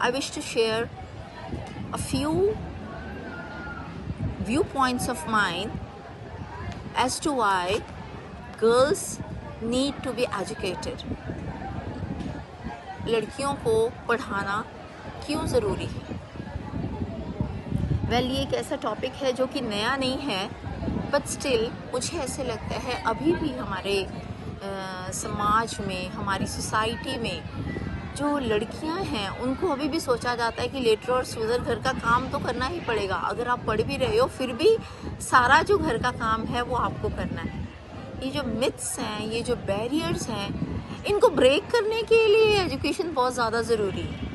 I wish to share a few viewpoints of mine as to why girls need to be educated. लड़कियों को पढ़ाना क्यों ज़रूरी है? ये एक ऐसा टॉपिक है जो कि नया नहीं है, बट स्टिल मुझे ऐसे लगता है अभी भी हमारे समाज में, हमारी सोसाइटी में जो लड़कियां हैं उनको अभी भी सोचा जाता है कि लेटर और सुधर घर का काम तो करना ही पड़ेगा। अगर आप पढ़ भी रहे हो फिर भी सारा जो घर का काम है वो आपको करना है। ये जो मिथ्स हैं, ये जो बैरियर्स हैं, इनको ब्रेक करने के लिए एजुकेशन बहुत ज़्यादा ज़रूरी है।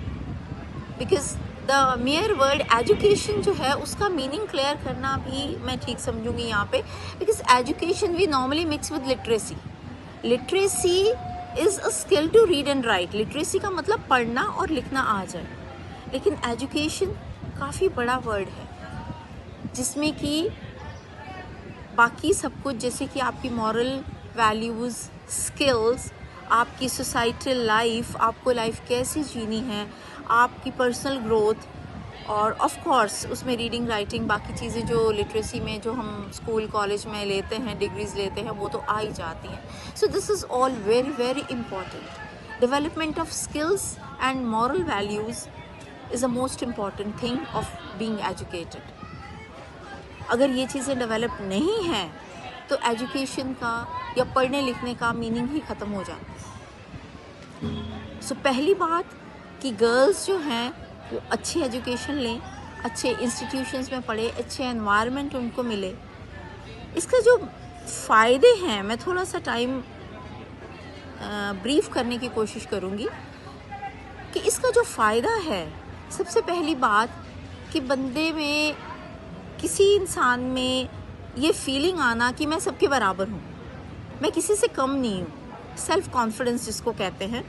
Because the mayor word education जो है उसका मीनिंग क्लियर करना भी मैं ठीक समझूंगी यहाँ पे। Because education we normally mix with literacy. Literacy is a skill to read and write. Literacy का मतलब पढ़ना और लिखना आ जाए, लेकिन एजुकेशन काफ़ी बड़ा वर्ड है जिसमें कि बाकी सब कुछ, जैसे कि आपकी मॉरल वैल्यूज़, स्किल्स, आपकी सोसाइटल लाइफ, आपको लाइफ कैसे जीनी है, आपकी पर्सनल ग्रोथ, और ऑफ कोर्स उसमें रीडिंग, राइटिंग, बाकी चीज़ें जो लिटरेसी में जो हम स्कूल कॉलेज में लेते हैं, डिग्रीज लेते हैं, वो तो आ ही जाती हैं। So this is all very very important. Development of skills and moral values is the most important thing of being educated. अगर ये चीज़ें डेवलप नहीं हैं तो एजुकेशन का या पढ़ने लिखने का मीनिंग ही ख़त्म हो जाता है। सो पहली बात कि गर्ल्स जो हैं वो अच्छी एजुकेशन लें, अच्छे इंस्टीट्यूशंस में पढ़े, अच्छे एनवायरनमेंट उनको मिले। इसका जो फ़ायदे हैं मैं थोड़ा सा टाइम ब्रीफ करने की कोशिश करूँगी कि इसका जो फ़ायदा है, सबसे पहली बात कि बंदे में, किसी इंसान में ये फीलिंग आना कि मैं सबके बराबर हूँ, मैं किसी से कम नहीं हूँ। सेल्फ कॉन्फिडेंस जिसको कहते हैं,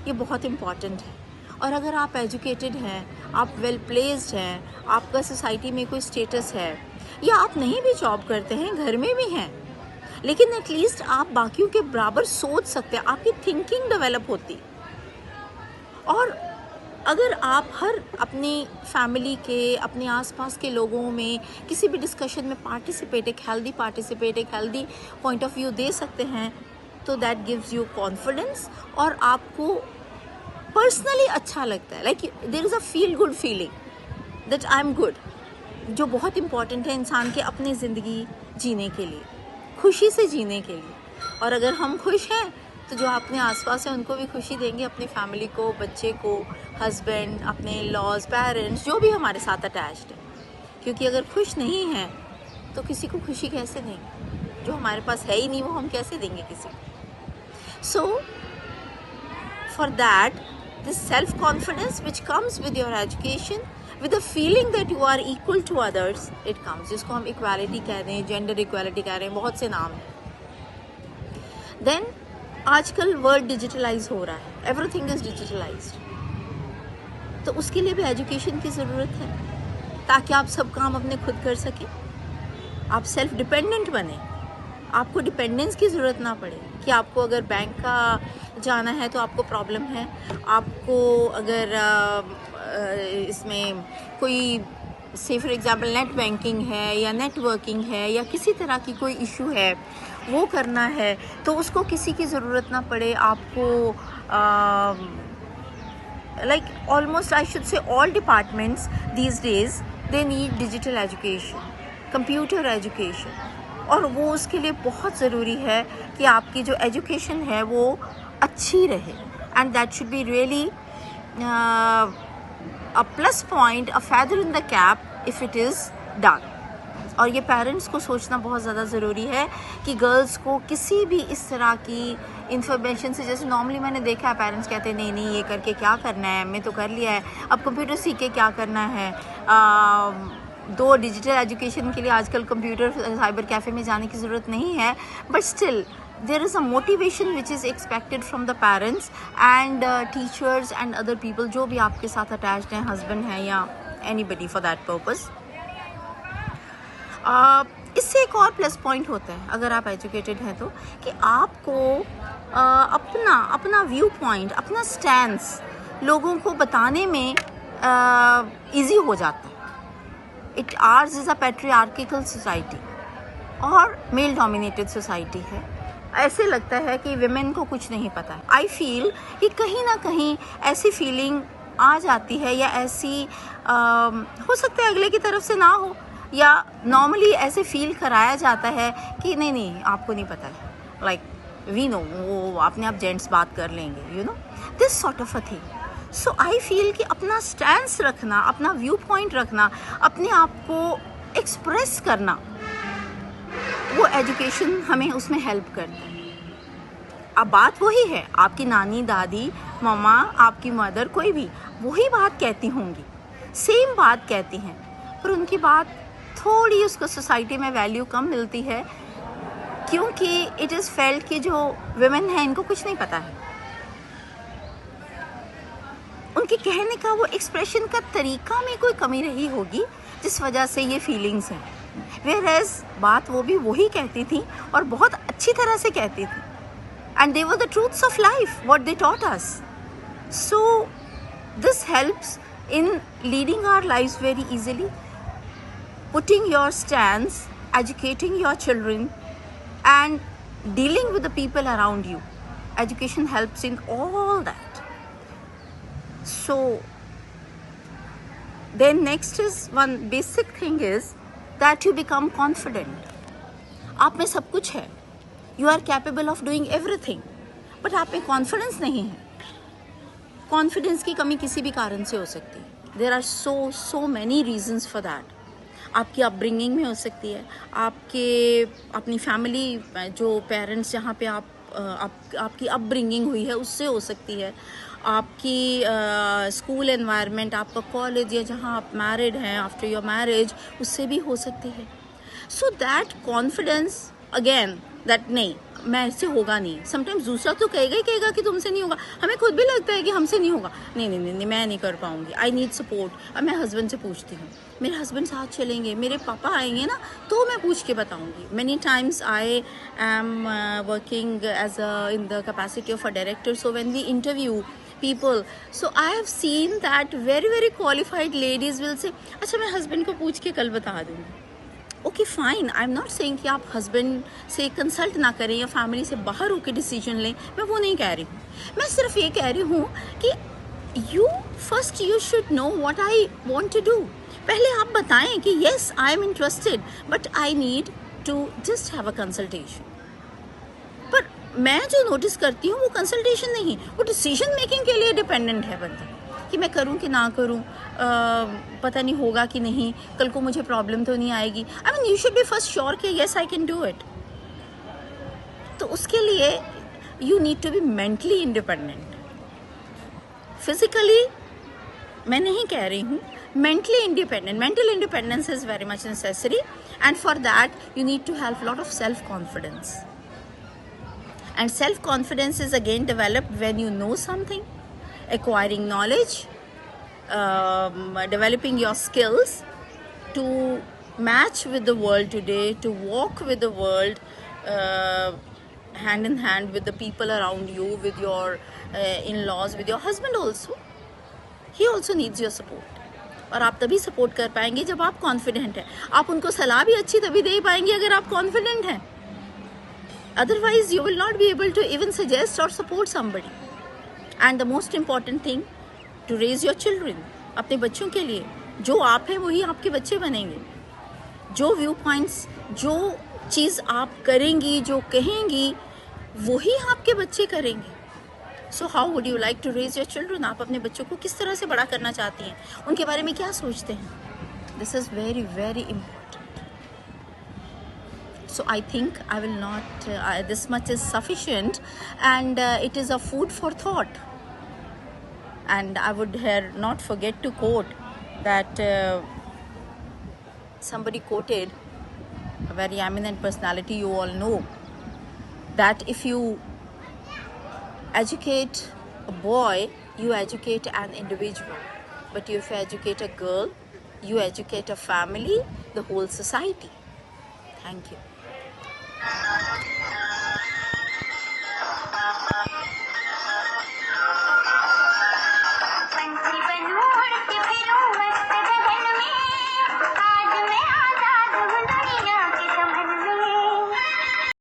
ये बहुत इम्पॉर्टेंट है। और अगर आप एजुकेटेड हैं, आप वेल प्लेस्ड हैं, आपका सोसाइटी में कोई स्टेटस है, या आप नहीं भी जॉब करते हैं, घर में भी हैं, लेकिन एटलीस्ट आप बाकियों के बराबर सोच सकते हैं, आपकी थिंकिंग डेवलप होती। और अगर आप हर अपनी फैमिली के, अपने आसपास के लोगों में किसी भी डिस्कशन में पार्टिसिपेट, एक हेल्दी पॉइंट ऑफ व्यू दे सकते हैं, तो दैट गिव्स यू कॉन्फिडेंस और आपको पर्सनली अच्छा लगता है। Like there is a feel good feeling that I am good, जो बहुत इम्पॉर्टेंट है इंसान के अपनी ज़िंदगी जीने के लिए, खुशी से जीने के लिए। और अगर हम खुश हैं तो जो अपने आसपास है उनको भी खुशी देंगे, अपनी फैमिली को, बच्चे को, हस्बैंड, अपने लॉज, पेरेंट्स, जो भी हमारे साथ अटैच्ड है। क्योंकि अगर खुश नहीं हैं तो किसी को खुशी कैसे देंगे? जो हमारे पास है ही नहीं वो हम कैसे देंगे किसी को? So for that, this self confidence which comes with your education, with the feeling that you are equal to others, it comes, जिसको हम इक्वालिटी कह रहे हैं, जेंडर इक्वालिटी कह रहे हैं, बहुत से नाम हैं। देन आजकल वर्ल्ड डिजिटलाइज हो रहा है, एवरीथिंग इज़ डिजिटलाइज्ड, तो उसके लिए भी एजुकेशन की ज़रूरत है ताकि आप सब काम अपने खुद कर सकें, आप सेल्फ डिपेंडेंट बने, आपको डिपेंडेंस की ज़रूरत ना पड़े कि आपको अगर बैंक का जाना है तो आपको प्रॉब्लम है, आपको अगर इसमें कोई, से फॉर एग्ज़ाम्पल नेट बैंकिंग है या नेटवर्किंग है या किसी तरह की कोई इशू है वो करना है, तो उसको किसी की ज़रूरत ना पड़े। आपको like almost I should say all departments these days they need digital education, computer education, और वो उसके लिए बहुत ज़रूरी है कि आपकी जो एजुकेशन है वो अच्छी रहे, and that should be really a plus point, a feather in the cap if it is done. और ये पेरेंट्स को सोचना बहुत ज़्यादा ज़रूरी है कि गर्ल्स को किसी भी इस तरह की इन्फॉर्मेशन से, जैसे नॉर्मली मैंने देखा है पेरेंट्स कहते हैं नहीं ये करके क्या करना है, मैं तो कर लिया है, अब कंप्यूटर सीख के क्या करना है। दो डिजिटल एजुकेशन के लिए आजकल कंप्यूटर साइबर कैफ़े में जाने की ज़रूरत नहीं है, but still there is a motivation which is expected from the parents and teachers and other people जो भी आपके साथ attached हैं, husband हैं या anybody for that purpose। इससे एक और प्लस पॉइंट होता है अगर आप एजुकेटेड हैं तो, कि आपको अपना व्यू पॉइंट, अपना स्टैंस लोगों को बताने में ईजी हो जाता है। आर्स इज़ अ पैट्रियार्किकल सोसाइटी और मेल डोमिनेटेड सोसाइटी है। ऐसे लगता है कि विमेन को कुछ नहीं पता है। आई फील कि कहीं ना कहीं ऐसी फीलिंग आ जाती है, या ऐसी हो सकता है अगले की तरफ से ना हो, या नॉर्मली ऐसे फील कराया जाता है कि नहीं नहीं आपको नहीं पता है, लाइक वी नो, वो अपने आप जेंट्स बात कर लेंगे, you know, this sort of a thing. So I feel कि अपना स्टैंस रखना, अपना व्यू पॉइंट रखना, अपने आप को एक्सप्रेस करना, वो एजुकेशन हमें उसमें हेल्प करता है। अब बात वही है, आपकी नानी, दादी, मम्मा, आपकी मदर, कोई भी वही बात कहती होंगी, सेम बात कहती हैं, पर उनकी बात थोड़ी उसको सोसाइटी में वैल्यू कम मिलती है, क्योंकि इट इज़ फेल्ट कि जो विमेन है इनको कुछ नहीं पता है। उनके कहने का, वो एक्सप्रेशन का तरीका में कोई कमी रही होगी, जिस वजह से ये फीलिंग्स हैं। Whereas बात वो भी वही कहती थी और बहुत अच्छी तरह से कहती थी, and they were the truths of life, what they taught us. So this helps in leading our lives very easily, putting your stance, educating your children, and dealing with the people around you. Education helps in all that. So then next is one basic thing is that you become confident. आप में सब कुछ है, you are capable of doing everything, but आप में confidence नहीं है। Confidence की कमी किसी भी कारण से हो सकती है। There are so many reasons for that. आपकी अपब्रिंगिंग में हो सकती है, अपनी फैमिली, जो पेरेंट्स जहाँ पे आपकी अपब्रिंगिंग हुई है उससे हो सकती है, आपकी स्कूल एनवायरनमेंट, आपका कॉलेज, या जहाँ आप मैरिड हैं, आफ्टर योर मैरिज, उससे भी हो सकती है। So that confidence again, that नहीं मैं इससे होगा नहीं, समटाइम्स दूसरा तो कहेगा ही कहेगा कि तुमसे नहीं होगा, हमें खुद भी लगता है कि हमसे नहीं होगा, नहीं मैं नहीं कर पाऊँगी, आई नीड सपोर्ट। अब मैं हस्बैंड से पूछती हूँ, मेरे हस्बैंड साथ चलेंगे, मेरे पापा आएंगे ना, तो मैं पूछ के बताऊँगी। Many times I am working as in the capacity of a director, so when we interview people, so I have seen that very qualified ladies will say, अच्छा मैं हस्बैंड को पूछ के कल बता दूँगी। Okay fine, I am not saying कि आप हस्बैंड से कंसल्ट ना करें या फैमिली से बाहर होकर डिसीजन लें, मैं वो नहीं कह रही हूँ। मैं सिर्फ ये कह रही हूँ कि you should know what I want to do. पहले आप बताएं कि yes I am interested but I need to just have a consultation. पर मैं जो नोटिस करती हूँ वो कंसल्टेशन नहीं, वो डिसीजन मेकिंग के लिए डिपेंडेंट है बंदा, कि मैं करूँ कि ना करूँ, पता नहीं होगा कि नहीं, कल को मुझे प्रॉब्लम तो नहीं आएगी। I mean you should be first sure कि yes I can do it. तो उसके लिए you need to be mentally independent. Physically मैं नहीं कह रही हूँ, mentally independent, mental independence is very much necessary, and for that you need to have lot of self confidence, and self confidence is again developed when you know something, acquiring knowledge, developing your skills to match with the world today, to walk with the world hand in hand with the people around you, with your in-laws, with your husband also. He also needs your support. और आप तभी support कर पाएंगे जब आप confident हैं। आप उनको सलाह भी अच्छी तभी दे पाएंगे अगर आप कॉन्फिडेंट हैं। Otherwise, you will not be able to even suggest or support somebody. And the most important thing, to raise your children. अपने बच्चों के लिए जो आप हैं वही आपके बच्चे बनेंगे। जो व्यू पॉइंट्स, जो चीज़ आप करेंगी, जो कहेंगी, वही आपके बच्चे करेंगे। So how would you like to raise your children? आप अपने बच्चों को किस तरह से बड़ा करना चाहती हैं, उनके बारे में क्या सोचते हैं? This is very important. So I think I will not, this much is sufficient, and it is a food for thought. And I would here not forget to quote that somebody quoted, a very eminent personality you all know, that if you educate a boy, you educate an individual. But if you educate a girl, you educate a family, the whole society. Thank you.